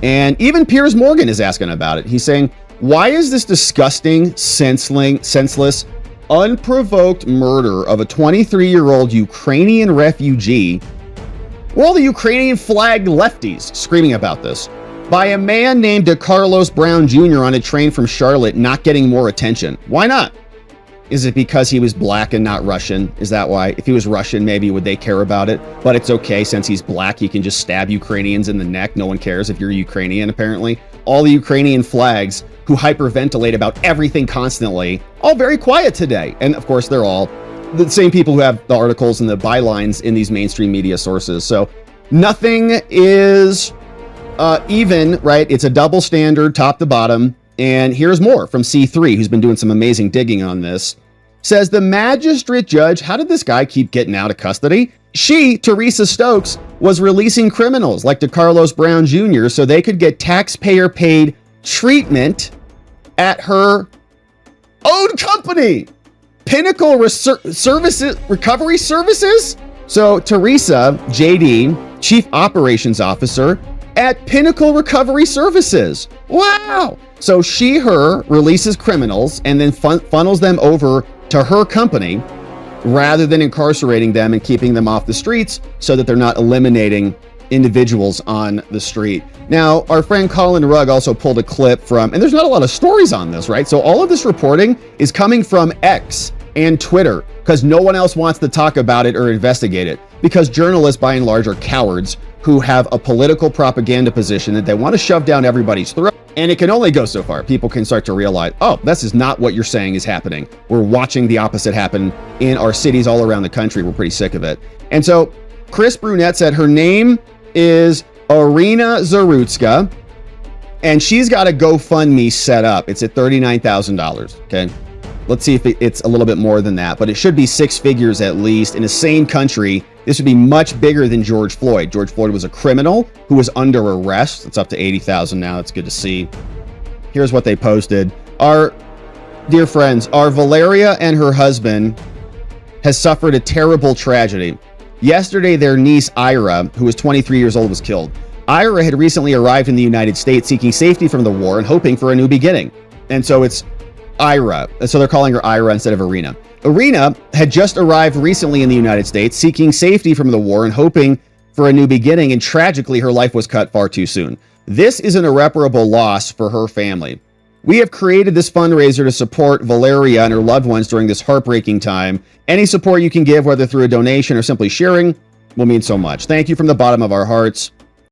And even Piers Morgan is asking about it. He's saying, why is this disgusting, senseless, unprovoked murder of a 23-year-old Ukrainian refugee, were all the Ukrainian flag lefties screaming about this, by a man named Carlos Brown Jr. on a train from Charlotte not getting more attention? Why not? Is it because he was black and not Russian? Is that why? If he was Russian, maybe would they care about it? But it's okay, since he's black, he can just stab Ukrainians in the neck. No one cares if you're Ukrainian, apparently. All the Ukrainian flags who hyperventilate about everything constantly, all very quiet today. And of course, they're all the same people who have the articles and the bylines in these mainstream media sources. So nothing is even, right? It's a double standard, top to bottom. And here's more from C3, who's been doing some amazing digging on this. Says the magistrate judge, how did this guy keep getting out of custody? She, Teresa Stokes, was releasing criminals like DeCarlos Brown Jr. so they could get taxpayer-paid treatment at her own company, Pinnacle Recovery Services. So Teresa, JD, Chief Operations Officer at Pinnacle Recovery Services. Wow. So her releases criminals and then funnels them over to her company rather than incarcerating them and keeping them off the streets so that they're not eliminating individuals on the street. Now, our friend Colin Rugg also pulled a clip from, and there's not a lot of stories on this, right? So all of this reporting is coming from X and Twitter because no one else wants to talk about it or investigate it, because journalists by and large are cowards who have a political propaganda position that they want to shove down everybody's throat. And it can only go so far. People can start to realize, oh, this is not what you're saying is happening. We're watching the opposite happen in our cities all around the country. We're pretty sick of it. And so Chris Brunette said her name is Irina Zarutska, and she's got a GoFundMe set up. It's at $39,000, okay? Let's see if it's a little bit more than that, but it should be six figures at least. In a sane country, this would be much bigger than George Floyd. George Floyd was a criminal who was under arrest. It's up to 80,000 now. It's good to see. Here's what they posted. Our dear friends, our Valeria and her husband has suffered a terrible tragedy. Yesterday, their niece, Ira, who was 23 years old, was killed. Ira had recently arrived in the United States seeking safety from the war and hoping for a new beginning. And so it's Ira. So they're calling her Ira instead of Irina. Irina had just arrived recently in the United States seeking safety from the war and hoping for a new beginning, and tragically, her life was cut far too soon. This is an irreparable loss for her family. We have created this fundraiser to support Valeria and her loved ones during this heartbreaking time. Any support you can give, whether through a donation or simply sharing, will mean so much. Thank you from the bottom of our hearts.